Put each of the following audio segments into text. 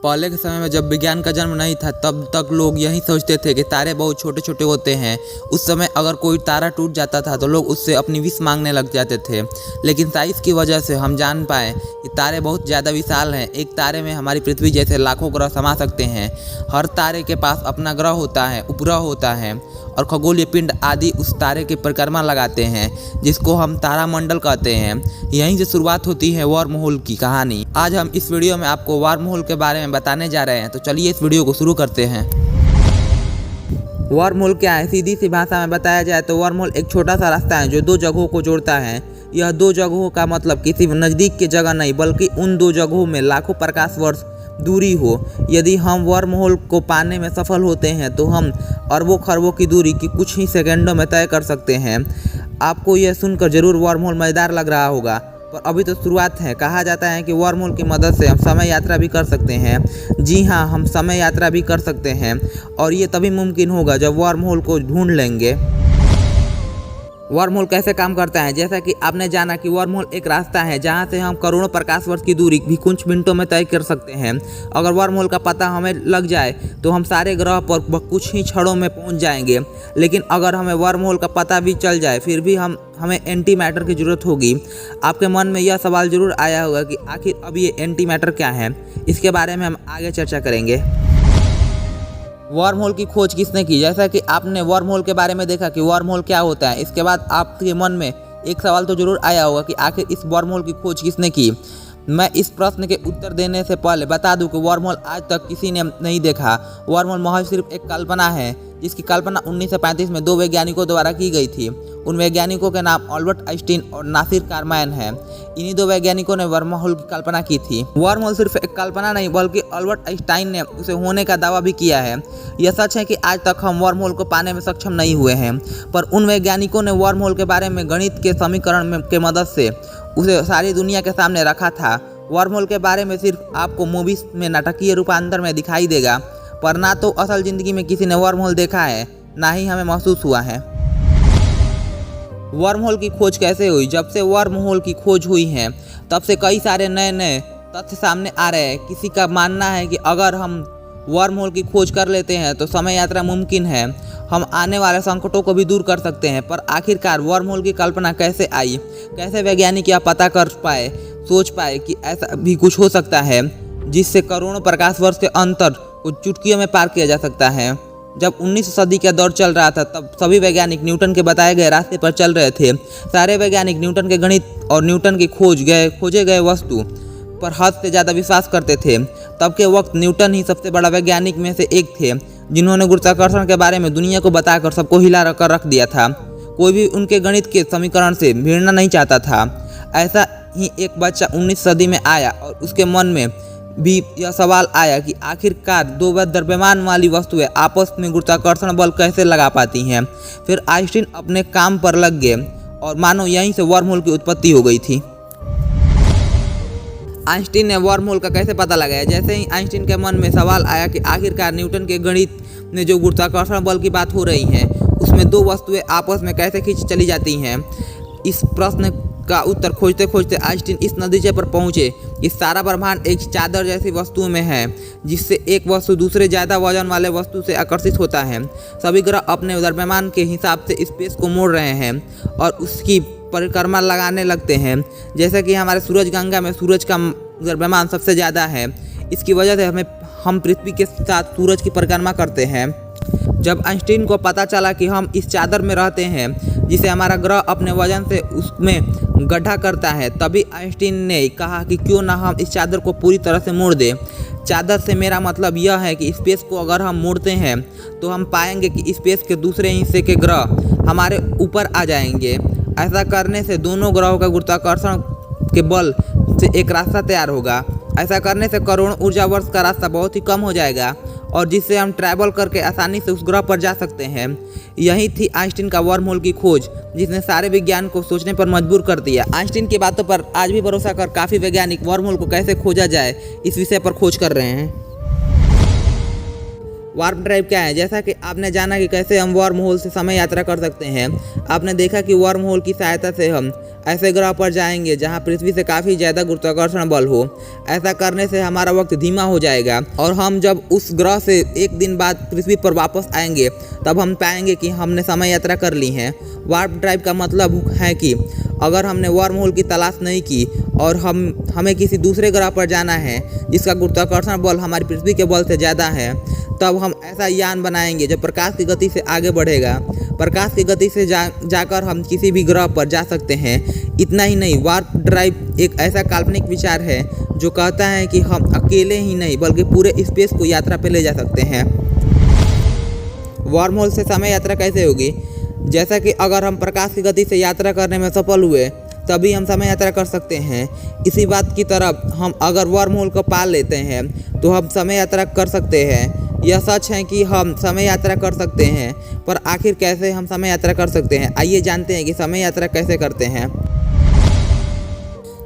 पहले के समय में जब विज्ञान का जन्म नहीं था तब तक लोग यही सोचते थे कि तारे बहुत छोटे छोटे होते हैं। उस समय अगर कोई तारा टूट जाता था तो लोग उससे अपनी विश मांगने लग जाते थे। लेकिन साइंस की वजह से हम जान पाए कि तारे बहुत ज़्यादा विशाल हैं। एक तारे में हमारी पृथ्वी जैसे लाखों ग्रह समा सकते हैं। हर तारे के पास अपना ग्रह होता है, उपग्रह होता है और खगोलीय पिंड आदि उस तारे की परिक्रमा लगाते हैं, जिसको हम तारामंडल कहते हैं। यहीं से शुरुआत होती है वर्म होल की कहानी। आज हम इस वीडियो में आपको वर्म होल के बारे में बताने जा रहे हैं, तो चलिए इस वीडियो को शुरू करते हैं। वर्म होल क्या है? सीधी सी भाषा में बताया जाए तो वर्म होल एक छोटा सा रास्ता है जो दो जगहों को जोड़ता है। यह दो जगहों का मतलब किसी नज़दीक की जगह नहीं, बल्कि उन दो जगहों में लाखों प्रकाश वर्ष दूरी हो। यदि हम वर्म होल को पाने में सफल होते हैं तो हम अरबों खरबों की दूरी की कुछ ही सेकंडों में तय कर सकते हैं। आपको यह सुनकर जरूर वर्म होल मज़ेदार लग रहा होगा, पर अभी तो शुरुआत है। कहा जाता है कि वर्म होल की मदद से हम समय यात्रा भी कर सकते हैं। जी हाँ, हम समय यात्रा भी कर सकते हैं और ये तभी मुमकिन होगा जब वर्म होल को ढूंढ लेंगे। वर्म होल कैसे काम करता है? जैसा कि आपने जाना कि वर्म होल एक रास्ता है जहां से हम करोड़ों प्रकाश वर्ष की दूरी भी कुछ मिनटों में तय कर सकते हैं। अगर वर्म होल का पता हमें लग जाए तो हम सारे ग्रह पर कुछ ही क्षणों में पहुंच जाएंगे। लेकिन अगर हमें वर्म होल का पता भी चल जाए फिर भी हमें एंटी मैटर की ज़रूरत होगी। आपके मन में यह सवाल जरूर आया होगा कि आखिर अब ये एंटी मैटर क्या है। इसके बारे में हम आगे चर्चा करेंगे। वर्म होल की खोज किसने की? जैसा कि आपने वर्म होल के बारे में देखा कि वर्म होल क्या होता है, इसके बाद आपके मन में एक सवाल तो जरूर आया होगा कि आखिर इस वर्म होल की खोज किसने की। मैं इस प्रश्न के उत्तर देने से पहले बता दूं कि वर्म होल आज तक किसी ने नहीं देखा। वर्म होल महज सिर्फ एक कल्पना है, जिसकी कल्पना 1935 में दो वैज्ञानिकों द्वारा की गई थी। उन वैज्ञानिकों के नाम अल्बर्ट आइंस्टीन और नासिर कारमायन हैं। इन्हीं दो वैज्ञानिकों ने वर्म होल की कल्पना की थी। वर्म होल सिर्फ एक कल्पना नहीं बल्कि अल्बर्ट आइंस्टाइन ने उसे होने का दावा भी किया है। यह सच है कि आज तक हम वर्म होल को पाने में सक्षम नहीं हुए हैं, पर उन वैज्ञानिकों ने वर्म होल के बारे में गणित के समीकरण के मदद से उसे सारी दुनिया के सामने रखा था। वर्म होल के बारे में सिर्फ आपको मूवीज में नाटकीय रूपांतर में दिखाई देगा, पर ना तो असल जिंदगी में किसी ने वर्म होल देखा है, ना ही हमें महसूस हुआ है। वर्म होल की खोज कैसे हुई? जब से वर्म होल की खोज हुई है तब से कई सारे नए नए तथ्य सामने आ रहे हैं। किसी का मानना है कि अगर हम वर्म होल की खोज कर लेते हैं तो समय यात्रा मुमकिन है, हम आने वाले संकटों को भी दूर कर सकते हैं। पर आखिरकार वर्म होल की कल्पना कैसे आई? कैसे वैज्ञानिक यह पता कर पाए, सोच पाए कि ऐसा भी कुछ हो सकता है जिससे करोड़ों प्रकाश वर्ष के अंतर को चुटकियों में पार किया जा सकता है। जब 19वीं सदी का दौर चल रहा था तब सभी वैज्ञानिक न्यूटन के बताए गए रास्ते पर चल रहे थे। सारे वैज्ञानिक न्यूटन के गणित और न्यूटन की खोजे गए वस्तु पर हद से ज़्यादा विश्वास करते थे। तब के वक्त न्यूटन ही सबसे बड़ा वैज्ञानिक में से एक थे, जिन्होंने गुरुत्वाकर्षण के बारे में दुनिया को बताकर सबको हिला कर रख दिया था। कोई भी उनके गणित के समीकरण से भिड़ना नहीं चाहता था। ऐसा ही एक बच्चा 19वीं सदी में आया और उसके मन में भी यह सवाल आया कि आखिरकार दो द्रव्यमान वाली वस्तुएं आपस में गुरुत्वाकर्षण बल कैसे लगा पाती हैं। फिर आइंस्टीन अपने काम पर लग गए और मानो यहीं से वर्म होल की उत्पत्ति हो गई थी। आइंस्टीन ने वर्म होल का कैसे पता लगाया? जैसे ही आइंस्टीन के मन में सवाल आया कि आखिरकार न्यूटन के गणित में जो गुरुत्वाकर्षण बल की बात हो रही है उसमें दो वस्तुएं आपस में कैसे खींच चली जाती हैं, इस प्रश्न का उत्तर खोजते खोजते आइंस्टीन इस नतीजे पर पहुंचे कि सारा ब्रह्मांड एक चादर जैसी वस्तु में है, जिससे एक वस्तु दूसरे ज़्यादा वजन वाले वस्तु से आकर्षित होता है। सभी ग्रह अपने द्रव्यमान के हिसाब से स्पेस को मोड़ रहे हैं और उसकी परिक्रमा लगाने लगते हैं। जैसे कि हमारे सूरज गंगा में सूरज का द्रव्यमान सबसे ज़्यादा है। इसकी वजह से हम पृथ्वी के साथ सूरज की परिक्रमा करते हैं। जब आइंस्टीन को पता चला कि हम इस चादर में रहते हैं जिसे हमारा ग्रह अपने वजन से उसमें गड्ढा करता है, तभी आइंस्टीन ने कहा कि क्यों ना हम इस चादर को पूरी तरह से मोड़ दें। चादर से मेरा मतलब यह है कि स्पेस को अगर हम मोड़ते हैं तो हम पाएंगे कि स्पेस के दूसरे हिस्से के ग्रह हमारे ऊपर आ जाएंगे। ऐसा करने से दोनों ग्रहों का गुरुत्वाकर्षण के बल से एक रास्ता तैयार होगा। ऐसा करने से करोड़ों ऊर्जा वर्ष का रास्ता बहुत ही कम हो जाएगा और जिससे हम ट्रैवल करके आसानी से उस ग्रह पर जा सकते हैं। यही थी आइंस्टीन का वर्म होल की खोज, जिसने सारे विज्ञान को सोचने पर मजबूर कर दिया। आइंस्टीन की बातों पर आज भी भरोसा कर काफ़ी वैज्ञानिक वर्म होल को कैसे खोजा जाए इस विषय पर खोज कर रहे हैं। वार्प ड्राइव क्या है? जैसा कि आपने जाना कि कैसे हम वर्म होल से समय यात्रा कर सकते हैं। आपने देखा कि वर्म होल की सहायता से हम ऐसे ग्रह पर जाएंगे जहां पृथ्वी से काफ़ी ज़्यादा गुरुत्वाकर्षण बल हो। ऐसा करने से हमारा वक्त धीमा हो जाएगा और हम जब उस ग्रह से एक दिन बाद पृथ्वी पर वापस आएंगे तब हम पाएंगे कि हमने समय यात्रा कर ली है। वार्प ड्राइव का मतलब है कि अगर हमने वर्म होल की तलाश नहीं की और हमें किसी दूसरे ग्रह पर जाना है जिसका गुरुत्वाकर्षण बल हमारी पृथ्वी के बल से ज़्यादा है, तब हम ऐसा यान बनाएंगे जो प्रकाश की गति से आगे बढ़ेगा। प्रकाश की गति से जाकर हम किसी भी ग्रह पर जा सकते हैं। इतना ही नहीं, वार्प ड्राइव एक ऐसा काल्पनिक विचार है जो कहता है कि हम अकेले ही नहीं बल्कि पूरे स्पेस को यात्रा पर ले जा सकते हैं। वर्म होल से समय यात्रा कैसे होगी? जैसा कि अगर हम प्रकाश की गति से यात्रा करने में सफल हुए तभी हम समय यात्रा कर सकते हैं। इसी बात की तरफ हम अगर वर्म होल को पाल लेते हैं तो हम समय यात्रा कर सकते हैं। यह सच है कि हम समय यात्रा कर सकते हैं, पर आखिर कैसे हम समय यात्रा कर सकते हैं? आइए जानते हैं कि समय यात्रा कैसे करते हैं।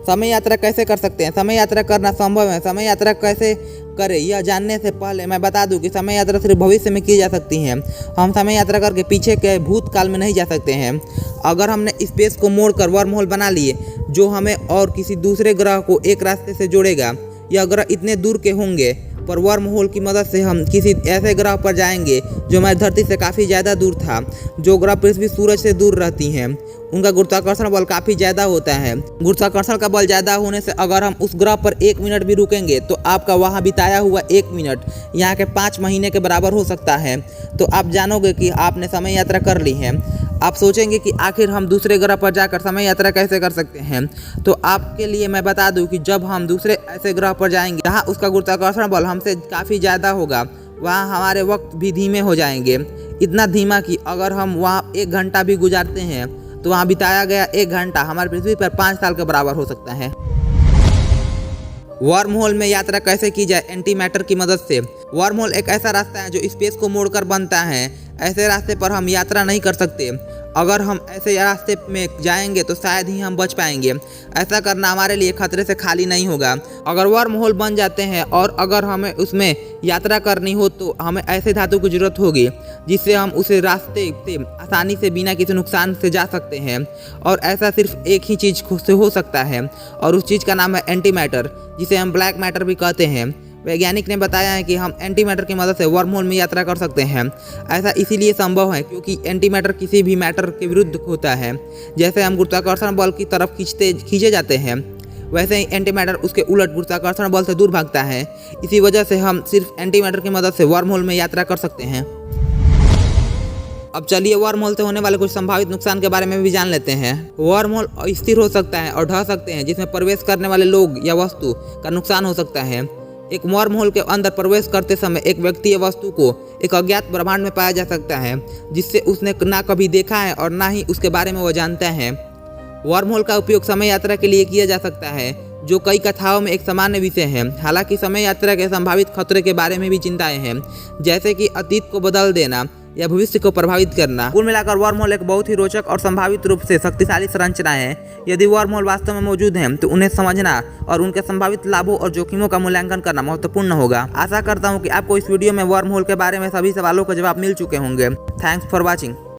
समय यात्रा कैसे कर सकते हैं? समय यात्रा करना संभव है। समय यात्रा कैसे करें यह जानने से पहले मैं बता दूं कि समय यात्रा सिर्फ भविष्य में की जा सकती है। हम समय यात्रा करके पीछे के भूतकाल में नहीं जा सकते हैं। अगर हमने स्पेस को मोड़कर वर्म होल बना लिए जो हमें और किसी दूसरे ग्रह को एक रास्ते से जोड़ेगा, यह ग्रह इतने दूर के होंगे पर वर्म होल की मदद से हम किसी ऐसे ग्रह पर जाएंगे जो हमारी धरती से काफ़ी ज़्यादा दूर था। जो ग्रह पृथ्वी सूरज से दूर रहती हैं उनका गुरुत्वाकर्षण बल काफ़ी ज़्यादा होता है। गुरुत्वाकर्षण का बल ज़्यादा होने से अगर हम उस ग्रह पर 1 मिनट भी रुकेंगे तो आपका वहाँ बिताया हुआ 1 मिनट यहाँ के 5 महीने के बराबर हो सकता है। तो आप जानोगे कि आपने समय यात्रा कर ली है। आप सोचेंगे कि आखिर हम दूसरे ग्रह पर जाकर समय यात्रा कैसे कर सकते हैं। तो आपके लिए मैं बता दूं कि जब हम दूसरे ऐसे ग्रह पर जाएंगे जहां उसका गुरुत्वाकर्षण बल हमसे काफ़ी ज़्यादा होगा, वहां हमारे वक्त भी धीमे हो जाएंगे। इतना धीमा कि अगर हम वहां 1 घंटा भी गुजारते हैं तो वहां बिताया गया 1 घंटा हमारी पृथ्वी पर 5 साल के बराबर हो सकता है। वर्म होल में यात्रा कैसे की जाए? एंटी मैटर की मदद से। वर्म होल एक ऐसा रास्ता है जो स्पेस को मोड़कर बनता है। ऐसे रास्ते पर हम यात्रा नहीं कर सकते। अगर हम ऐसे रास्ते में जाएंगे तो शायद ही हम बच पाएंगे। ऐसा करना हमारे लिए खतरे से खाली नहीं होगा। अगर वर्म होल बन जाते हैं और अगर हमें उसमें यात्रा करनी हो तो हमें ऐसे धातु की जरूरत होगी जिससे हम उसे रास्ते से आसानी से बिना किसी नुकसान से जा सकते हैं। और ऐसा सिर्फ एक ही चीज़ से हो सकता है और उस चीज़ का नाम है एंटी मैटर, जिसे हम ब्लैक मैटर भी कहते हैं। वैज्ञानिक ने बताया है कि हम एंटी मैटर की मदद से वर्म होल में यात्रा कर सकते हैं। ऐसा इसीलिए संभव है क्योंकि एंटी मैटर किसी भी मैटर के विरुद्ध होता है। जैसे हम गुरुत्वाकर्षण बल की तरफ खींचे जाते हैं, वैसे ही एंटी मैटर उसके उलट गुरुत्वाकर्षण बल से दूर भागता है। इसी वजह से हम सिर्फ एंटी मैटर की मदद से वर्म होल में यात्रा कर सकते हैं। अब चलिए वर्म होल से होने वाले कुछ संभावित नुकसान के बारे में भी जान लेते हैं। वर्म होल स्थिर हो सकता है और ढह सकते हैं, जिसमें प्रवेश करने वाले लोग या वस्तु का नुकसान हो सकता है। एक वर्म होल के अंदर प्रवेश करते समय एक व्यक्ति या वस्तु को एक अज्ञात ब्रह्मांड में पाया जा सकता है जिससे उसने ना कभी देखा है और ना ही उसके बारे में वो जानता है। वर्म होल का उपयोग समय यात्रा के लिए किया जा सकता है, जो कई कथाओं में एक सामान्य विषय है। हालांकि समय यात्रा के संभावित खतरे के बारे में भी चिंताएं हैं, जैसे कि अतीत को बदल देना या भविष्य को प्रभावित करना। कुल मिलाकर वर्म होल एक बहुत ही रोचक और संभावित रूप से शक्तिशाली संरचना है। यदि वर्म होल वास्तव में मौजूद हैं तो उन्हें समझना और उनके संभावित लाभों और जोखिमों का मूल्यांकन करना महत्वपूर्ण होगा। आशा करता हूँ कि आपको इस वीडियो में वर्म होल के बारे में सभी सवालों का जवाब मिल चुके होंगे। Thanks for watching.